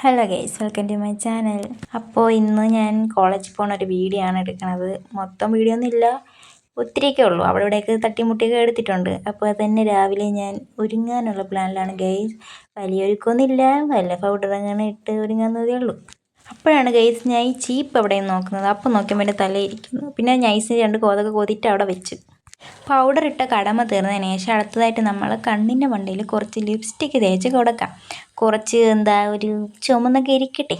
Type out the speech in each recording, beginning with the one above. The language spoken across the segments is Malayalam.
Hello guys, welcome to my channel. അപ്പോൾ ഇന്ന് ഞാൻ കോളേജിൽ പോകുന്ന ഒരു വീഡിയോ ആണ് എടുക്കുന്നത്. മൊത്തം വീഡിയോ ഒന്നും ഇല്ല, ഒത്തിരിയൊക്കെ ഉള്ളൂ. അവിടെ ഇവിടെയൊക്കെ തട്ടിമുട്ടിയൊക്കെ എടുത്തിട്ടുണ്ട്. അപ്പോൾ തന്നെ രാവിലെ ഞാൻ ഒരുങ്ങാനുള്ള പ്ലാനിലാണ് ഗൈസ്. വലിയൊരുക്കൊന്നുമില്ല, വല്ല പൗഡർ അങ്ങനെ ഇട്ട് ഒരുങ്ങാന്നതേ ഉള്ളൂ. അപ്പോഴാണ് ഗൈസ് ഞാൻ ഈ ചീപ്പ് എവിടെയും നോക്കുന്നത്. അപ്പോൾ നോക്കിയപ്പോൾ എൻ്റെ തലയിരിക്കുന്നു. പിന്നെ നൈസിന് 2 കോതൊക്കെ കോതിയിട്ട് അവിടെ വെച്ചു. പൗഡർ ഇട്ട കടമ തീർന്നതിന് ശേഷം അടുത്തതായിട്ട് നമ്മൾ കണ്ണിൻ്റെ മണ്ടയിൽ കുറച്ച് ലിപ്സ്റ്റിക്ക് തേച്ച് കൊടുക്കാം. കുറച്ച് ഒരു ചുമന്നൊക്കെ ഇരിക്കട്ടെ.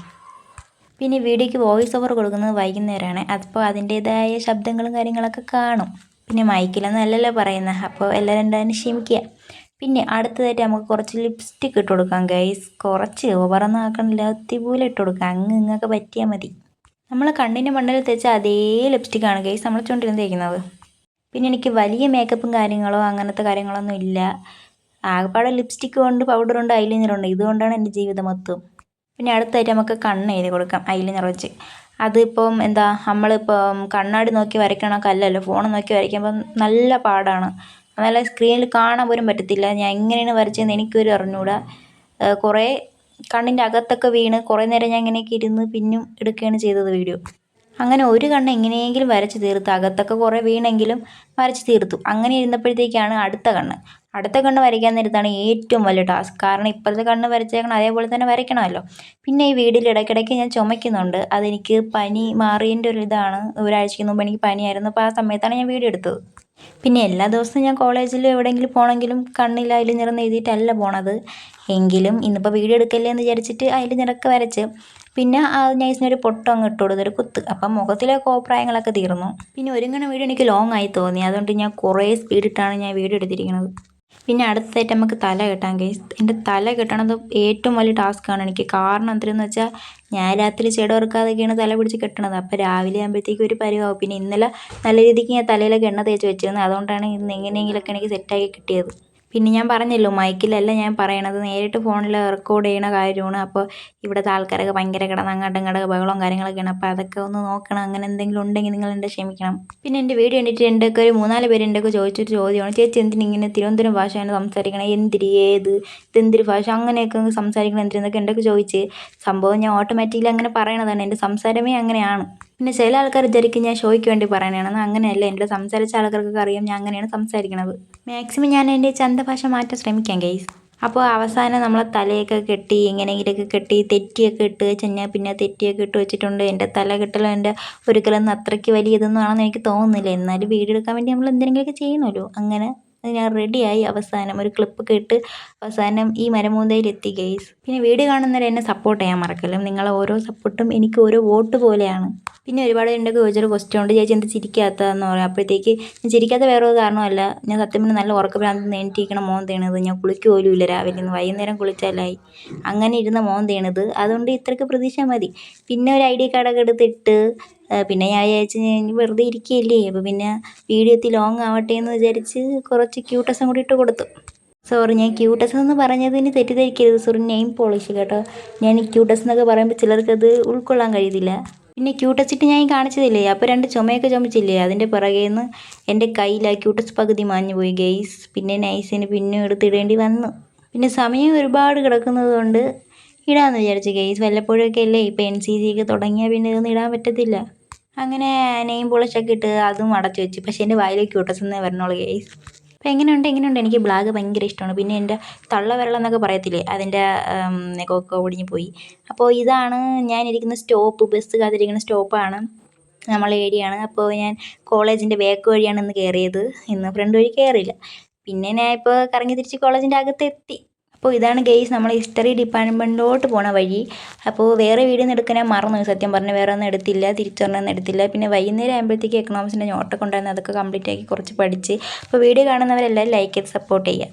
പിന്നെ വീഡിയോയ്ക്ക് വോയിസ് ഓവർ കൊടുക്കുന്നത് വൈകുന്നേരമാണ്. അപ്പോൾ അതിൻ്റേതായ ശബ്ദങ്ങളും കാര്യങ്ങളൊക്കെ കാണും. പിന്നെ മൈക്കിലൊന്നും അല്ലല്ലോ പറയുന്നത്, അപ്പോൾ എല്ലാവരും എന്തായാലും ക്ഷമിക്കുക. പിന്നെ അടുത്തതായിട്ട് നമുക്ക് കുറച്ച് ലിപ്സ്റ്റിക്ക് ഇട്ട് കൊടുക്കാം ഗൈസ്. കുറച്ച് ഓവറൊന്നും ആക്കണില്ല, ഒത്തിരി ഇട്ട് കൊടുക്കാം. ഇങ്ങൊക്കെ പറ്റിയാൽ മതി. നമ്മൾ കണ്ണിൻ്റെ മണ്ടയിൽ തേച്ച അതേ ലിപ്സ്റ്റിക്കാണ് ഗൈസ് നമ്മൾ ചുണ്ടിലും തേക്കുന്നത്. പിന്നെ എനിക്ക് വലിയ മേക്കപ്പും കാര്യങ്ങളോ അങ്ങനത്തെ കാര്യങ്ങളൊന്നും ഇല്ല. ആകെപ്പാടെ ലിപ്സ്റ്റിക്ക് ഉണ്ട്, പൗഡറുണ്ട്, ഐലൈനറുണ്ട്. ഇതുകൊണ്ടാണ് എൻ്റെ ജീവിതം മൊത്തം. പിന്നെ അടുത്തായിട്ട് നമുക്ക് കണ്ണ് എഴുതി കൊടുക്കാം ഐലൈനർ വെച്ച്. അതിപ്പം നമ്മളിപ്പം കണ്ണാടി നോക്കി വരയ്ക്കണമൊക്കെയല്ലല്ലോ, ഫോൺ നോക്കി വരയ്ക്കുമ്പം നല്ല പാടാണ്. നല്ല സ്ക്രീനിൽ കാണാൻ പോലും പറ്റത്തില്ല. ഞാൻ എങ്ങനെയാണ് വരച്ചതെന്ന് എനിക്കൊരു അറിഞ്ഞൂടാ. കുറേ കണ്ണിൻ്റെ അകത്തൊക്കെ വീണ് കുറേ നേരം ഞാൻ ഇങ്ങനെയൊക്കെ ഇരുന്ന് പിന്നും എടുക്കുകയാണ് ചെയ്തത് വീഡിയോ. അങ്ങനെ ഒരു കണ്ണ് എങ്ങനെയെങ്കിലും വരച്ച് തീർത്തു. അകത്തൊക്കെ കുറേ വീണെങ്കിലും വരച്ച് തീർത്തു. അങ്ങനെ ഇരുന്നപ്പോഴത്തേക്കാണ് അടുത്ത കണ്ണ് വരയ്ക്കാൻ നേരത്താണ് ഏറ്റവും വലിയ ടാസ്ക്. കാരണം ഇപ്പോഴത്തെ കണ്ണ് വരച്ചേക്കണം, അതേപോലെ തന്നെ വരയ്ക്കണമല്ലോ. പിന്നെ ഈ വീഡിയോയിൽ ഇടയ്ക്കിടയ്ക്ക് ഞാൻ ചുമയ്ക്കുന്നുണ്ട്. അതെനിക്ക് പനി മാറിയതിൻ്റെ ഒരു ഇതാണ്. ഒരാഴ്ചയ്ക്ക് മുമ്പ് എനിക്ക് പനിയായിരുന്നു. അപ്പോൾ ആ സമയത്താണ് ഞാൻ വീഡിയോ എടുത്തത്. പിന്നെ എല്ലാ ദിവസവും ഞാൻ കോളേജിൽ എവിടെയെങ്കിലും പോകണമെങ്കിലും കണ്ണിൽ ഐലൈനറൊന്നും എഴുതിയിട്ടല്ല പോണത്. എങ്കിലും ഇന്നിപ്പോൾ വീഡിയോ എടുക്കല്ലേ എന്ന് വിചാരിച്ചിട്ട് ഐലൈനറൊക്കെ വരച്ച് പിന്നെ നൈസിനൊരു പൊട്ടം അങ്ങ് ഇട്ട് കൊടുത്തൊരു കുത്ത്. അപ്പം മുഖത്തിലെ കോപ്രായങ്ങളൊക്കെ തീർന്നു. പിന്നെ ഒരുങ്ങണ വീഡിയോ എനിക്ക് ലോങ് ആയി തോന്നി. അതുകൊണ്ട് ഞാൻ കുറേ സ്പീഡിട്ടാണ് ഞാൻ വീഡിയോ എടുത്തിരിക്കുന്നത്. പിന്നെ അടുത്തായിട്ട് നമുക്ക് തല കെട്ടാൻ ഗൈസ്. എൻ്റെ തല കെട്ടണത് ഏറ്റവും വലിയ ടാസ്ക്കാണ് എനിക്ക്. കാരണം എന്തിനെന്ന് വെച്ചാൽ ഞാൻ രാത്രി ചെട ഓർക്കാതൊക്കെയാണ് തല പിടിച്ച് കെട്ടണത്. അപ്പോൾ രാവിലെ ആകുമ്പോഴത്തേക്കും ഒരു പരിവാകും. പിന്നെ ഇന്നലെ നല്ല രീതിക്ക് ഞാൻ തലയിലൊക്കെ എണ്ണ തേച്ച് വെച്ചിരുന്നത്. അതുകൊണ്ടാണ് ഇന്ന് എങ്ങനെയെങ്കിലുമൊക്കെ എനിക്ക് സെറ്റാക്കി കിട്ടിയത്. പിന്നെ ഞാൻ പറഞ്ഞല്ലോ, മൈക്കിലല്ല ഞാൻ പറയണത്, നേരിട്ട് ഫോണിൽ റെക്കോർഡ് ചെയ്യണ കാര്യമാണ്. അപ്പോൾ ഇവിടുത്തെ ആൾക്കാരൊക്കെ ഭയങ്കര കിടന്ന് അങ്ങോട്ടും ഇങ്ങോട്ടും ബഹളവും കാര്യങ്ങളൊക്കെയാണ്. അപ്പോൾ അതൊക്കെ ഒന്ന് നോക്കണം. അങ്ങനെ എന്തെങ്കിലും ഉണ്ടെങ്കിൽ നിങ്ങൾ എൻ്റെ ക്ഷമിക്കണം. പിന്നെ എൻ്റെ വീഡിയോ കണ്ടിട്ട് എൻ്റെയൊക്കെ ഒരു 3-4 പേര് എൻ്റെയൊക്കെ ചോദിച്ചൊരു ചോദ്യമാണ്, ചേച്ചി എന്തിനിങ്ങനെ തിരുവനന്തപുരം ഭാഷയാണ് സംസാരിക്കണത്, ഇതെന്തൊരു ഭാഷ അങ്ങനെയൊക്കെ സംസാരിക്കണം എന്തിനെന്നൊക്കെ എൻ്റെയൊക്കെ ചോദിച്ച്. സംഭവം ഞാൻ ഓട്ടോമാറ്റിക്കലി അങ്ങനെ പറയണതാണ്. എൻ്റെ സംസാരമേ അങ്ങനെയാണ്. പിന്നെ ചില ആൾക്കാർ വിചാരിക്കും ഞാൻ ഷോയ്ക്ക് വേണ്ടി പറയണതാണെന്ന്. അങ്ങനെയല്ല, എൻ്റെ സംസാരിച്ച ആൾക്കാർക്കൊക്കെ അറിയാം ഞാൻ അങ്ങനെയാണ് സംസാരിക്കണത്. മാക്സിമം ഞാൻ എൻ്റെ ചന്തഭാഷ മാറ്റാൻ ശ്രമിക്കാം ഗൈസ്. അപ്പോൾ അവസാനം നമ്മളെ തലയൊക്കെ കെട്ടി എങ്ങനെയെങ്കിലുമൊക്കെ കെട്ടി തെറ്റിയൊക്കെ ഇട്ട് വെച്ചാൽ പിന്നെ തെറ്റിയൊക്കെ ഇട്ട് വെച്ചിട്ടുണ്ട്. എൻ്റെ തല കെട്ടലും എൻ്റെ ഒരിക്കലൊന്നും അത്രയ്ക്ക് വലിയ ഇതൊന്നും ആണെന്ന് എനിക്ക് തോന്നുന്നില്ല. എന്നാലും വീഡിയോ എടുക്കാൻ വേണ്ടി നമ്മൾ എന്തെങ്കിലുമൊക്കെ ചെയ്യണമല്ലോ. അങ്ങനെ ഞാൻ റെഡിയായി. അവസാനം ഒരു ക്ലിപ്പൊക്കെ ഇട്ട് അവസാനം ഈ മരമൂന്തയിലെത്തി ഗൈസ്. പിന്നെ വീഡിയോ കാണുന്നവരെ എന്നെ സപ്പോർട്ട് ചെയ്യാൻ മറക്കല്ലോ. നിങ്ങളെ ഓരോ സപ്പോർട്ടും എനിക്ക് ഓരോ വോട്ട് പോലെയാണ്. പിന്നെ ഒരുപാട് എൻ്റെ ചോദിച്ചൊരു ക്വസ്റ്റ്യൻ ഉണ്ട്, ചേച്ചി എന്ത് ചിരിക്കാത്തതെന്ന് പറയാം. അപ്പോഴത്തേക്ക് ഞാൻ ചിരിക്കാത്ത വേറെ ഒരു കാരണമല്ല, ഞാൻ സത്യം പറഞ്ഞാൽ നല്ല ഉറക്കഭ്രാന്ത് നേരിട്ടിരിക്കണ മോൻ തേണത്. ഞാൻ കുളിക്കുക പോലും ഇല്ല രാവിലെ നിന്ന്. വൈകുന്നേരം കുളിച്ചാലായി. അങ്ങനെ ഇരുന്ന മോൻ തേണത്. അതുകൊണ്ട് ഇത്രയ്ക്ക് പ്രതീക്ഷ മതി. പിന്നെ ഒരു ID കാർഡൊക്കെ എടുത്തിട്ട് പിന്നെ ഞാൻ വിചാരിച്ച് വെറുതെ ഇരിക്കുകയല്ലേ, അപ്പോൾ പിന്നെ വീഡിയോ ലോങ് ആവട്ടെ എന്ന് വിചാരിച്ച് കുറച്ച് ക്യൂട്ടസും കൂടി ഇട്ട് കൊടുത്തു. സോറി, ഞാൻ ക്യൂട്ടസ് എന്ന് പറഞ്ഞതിന് തെറ്റിദ്ധരിക്കരുത്. സോറി, നെയിം പോളിഷ് കേട്ടോ. ഞാൻ ഈ ക്യൂട്ടസ് എന്നൊക്കെ പറയുമ്പോൾ ചിലർക്കത് ഉൾക്കൊള്ളാൻ കഴിയുന്നില്ല. പിന്നെ ക്യൂട്ടസ് ഇട്ട് ഞാൻ കാണിച്ചതില്ലേ, അപ്പോൾ 2 ചുമയൊക്കെ ചുമച്ചില്ലേ, അതിൻ്റെ പുറകേന്ന് എൻ്റെ കയ്യിൽ ആ ക്യൂട്ടസ് പകുതി മാഞ്ഞു പോയി ഗെയ്സ്. പിന്നെ നൈസിന് പിന്നെ എടുത്തിടേണ്ടി വന്നു. പിന്നെ സമയം ഒരുപാട് കിടക്കുന്നത് കൊണ്ട് ഇടാമെന്ന് വിചാരിച്ചു ഗെയ്സ്. വല്ലപ്പോഴൊക്കെ അല്ലേ ഇപ്പോൾ NCC ഒക്കെ തുടങ്ങിയാൽ പിന്നെ ഇതൊന്നും ഇടാൻ പറ്റത്തില്ല. അങ്ങനെ നെയിം പോളിഷൊക്കെ ഇട്ട് അതും അടച്ചു വെച്ചു. പക്ഷേ എൻ്റെ വായിലേക്ക് ക്യൂട്ടസ് എന്നേ വരണുള്ളൂ ഗെയ്സ്. അപ്പോൾ എങ്ങനെയുണ്ട്? എനിക്ക് ബ്ലാക്ക് ഭയങ്കര ഇഷ്ടമാണ്. പിന്നെ എൻ്റെ തള്ളവിരൽ എന്നൊക്കെ പറയത്തില്ലേ, അതിൻ്റെ നെഖമൊക്കെ ഒടിഞ്ഞു പോയി. അപ്പോൾ ഇതാണ് ഞാനിരിക്കുന്ന സ്റ്റോപ്പ്, ബസ് കാത്തിരിക്കുന്ന സ്റ്റോപ്പാണ്, നമ്മളെ ഏരിയയാണ്. അപ്പോൾ ഞാൻ കോളേജിൻ്റെ ബാക്ക് വഴിയാണ് ഇന്ന് കയറിയത്. ഇന്ന് ഫ്രണ്ട് വഴി കയറിയില്ല. പിന്നെ ഞാൻ ഇപ്പോൾ കറങ്ങി തിരിച്ച് കോളേജിൻ്റെ അകത്തെത്തി. അപ്പോൾ ഇതാണ് ഗെയ്സ് നമ്മൾ ഹിസ്റ്ററി ഡിപ്പാർട്ട്മെൻറ്റിലോട്ട് പോണ വഴി. അപ്പോൾ വേറെ വീഡിയോ ഒന്നും എടുക്കാൻ ഞാൻ മറന്നു, സത്യം പറഞ്ഞാൽ വേറെ ഒന്നും എടുത്തില്ല, തിരിച്ചൊന്നും എടുത്തില്ല. പിന്നെ വൈകുന്നേരം ആകുമ്പോഴത്തേക്ക് എക്കണോമിക്സിൻ്റെ നോട്ടൊക്കെ ഉണ്ടായിരുന്നു, അതൊക്കെ കംപ്ലീറ്റ് ആക്കി കുറച്ച് പഠിച്ച്. അപ്പോൾ വീഡിയോ കാണുന്നവരെല്ലാം ലൈക്ക് ചെയ്ത് സപ്പോർട്ട് ചെയ്യുക.